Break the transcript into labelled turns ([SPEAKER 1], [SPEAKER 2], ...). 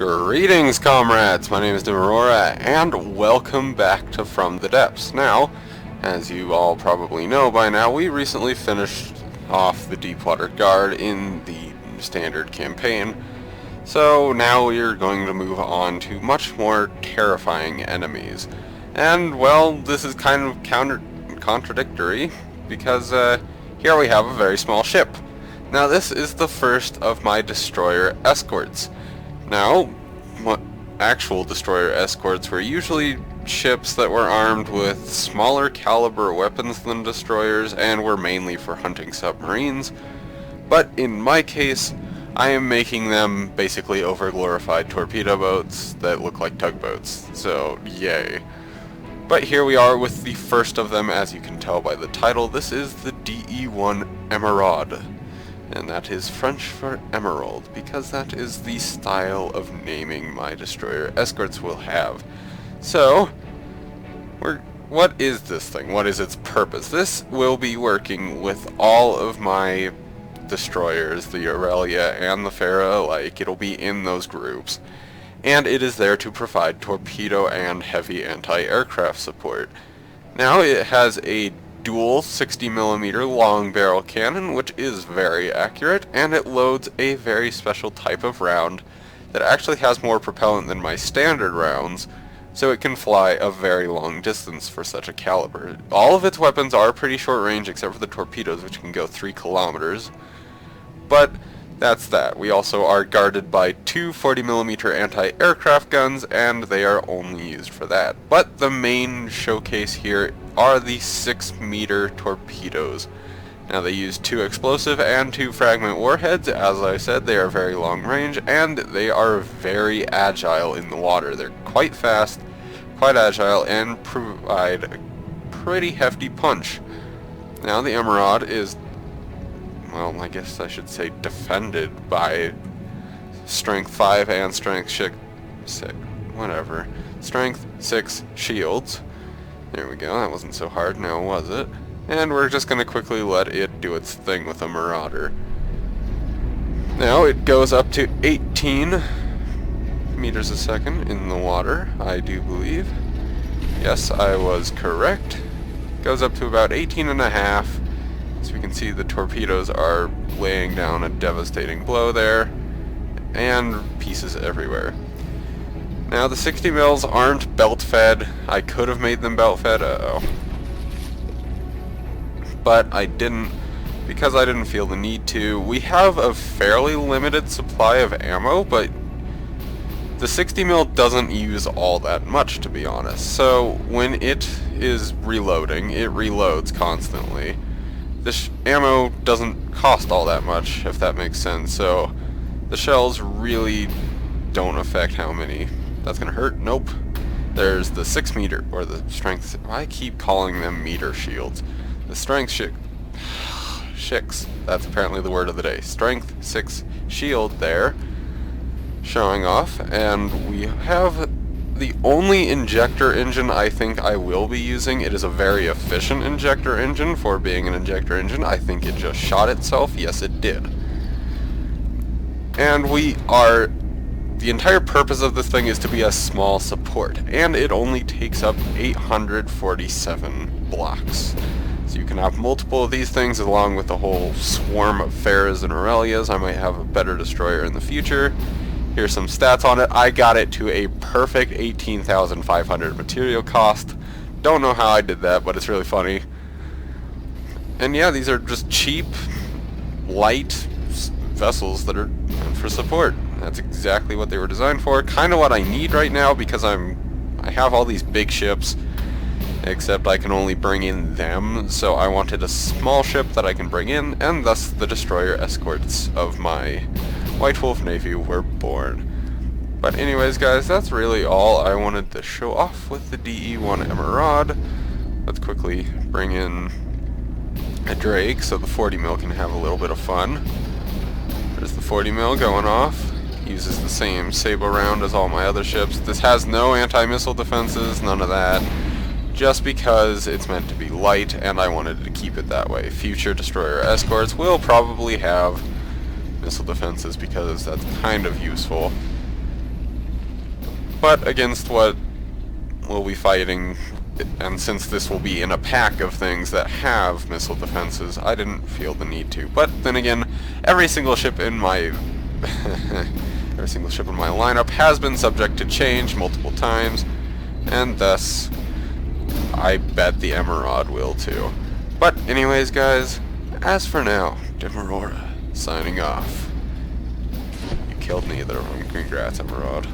[SPEAKER 1] Greetings, comrades! My name is DimAurora, and welcome back to From the Depths. Now, as you all probably know by now, we recently finished off the Deepwater Guard in the standard campaign. So now we're going to move on to much more terrifying enemies. And, well, this is kind of contradictory, because here we have a very small ship. Now this is the first of my destroyer escorts. Now, actual destroyer escorts were usually ships that were armed with smaller caliber weapons than destroyers and were mainly for hunting submarines. But in my case, I am making them basically over-glorified torpedo boats that look like tugboats. So, yay. But here we are with the first of them, as you can tell by the title. This is the DE-1 Emeraude. And that is French for Emeraude, because that is the style of naming my destroyer escorts will have. So, what is this thing? What is its purpose? This will be working with all of my destroyers, the Aurelia and the Farah alike. It'll be in those groups. And it is there to provide torpedo and heavy anti-aircraft support. Now it has a dual 60mm long barrel cannon, which is very accurate, and it loads a very special type of round that actually has more propellant than my standard rounds, so it can fly a very long distance for such a caliber. All of its weapons are pretty short range except for the torpedoes, which can go 3 kilometers, but that's that. We also are guarded by 2 40mm anti-aircraft guns, and they are only used for that. But the main showcase here are the 6-meter torpedoes. Now they use 2 explosive and 2 fragment warheads. As I said, they are very long range, and they are very agile in the water. They're quite fast, quite agile, and provide a pretty hefty punch. Now the Emeraude is, well, I guess I should say defended by strength 5 and strength 6, whatever. Strength 6 shields. There we go, that wasn't so hard now, was it? And we're just going to quickly let it do its thing with a Marauder. Now it goes up to 18 meters a second in the water, I do believe. Yes, I was correct. Goes up to about 18.5. So we can see the torpedoes are laying down a devastating blow there, and pieces everywhere. Now the 60 mils aren't belt fed. I could have made them belt fed, but I didn't, because I didn't feel the need to. We have a fairly limited supply of ammo, but the 60 mil doesn't use all that much, to be honest. So when it is reloading, it reloads constantly. This ammo doesn't cost all that much, if that makes sense, so the shells really don't affect how many. That's gonna hurt? Nope. There's the 6 meter, or the strength, I keep calling them meter shields. The strength 6, that's apparently the word of the day. Strength 6 shield there, showing off, and we have the only injector engine I think I will be using. It is a very efficient injector engine for being an injector engine. I think it just shot itself. Yes, it did. And the entire purpose of this thing is to be a small support, and it only takes up 847 blocks. So you can have multiple of these things along with the whole swarm of Farahs and Aurelias. I might have a better destroyer in the future. Here's some stats on it. I got it to a perfect 18,500 material cost. Don't know how I did that, but it's really funny. And yeah, these are just cheap, light vessels that are meant for support. That's exactly what they were designed for. Kind of what I need right now, because I have all these big ships, except I can only bring in them, so I wanted a small ship that I can bring in, and thus the destroyer escorts of my White Wolf Navy were born. But anyways, guys, that's really all I wanted to show off with the DE-1 Emeraude. Let's quickly bring in a Drake so the 40 mil can have a little bit of fun. There's the 40 mil going off. Uses the same Sable round as all my other ships. This has no anti-missile defenses, none of that, just because it's meant to be light, and I wanted to keep it that way. Future destroyer escorts will probably have missile defenses because that's kind of useful. But against what we'll be fighting, and since this will be in a pack of things that have missile defenses, I didn't feel the need to. But then again, every single ship in my lineup has been subject to change multiple times, and thus I bet the Emeraude will too. But anyways, guys, as for now, DimAurora signing off. You killed neither of them. Congrats, Emeraude.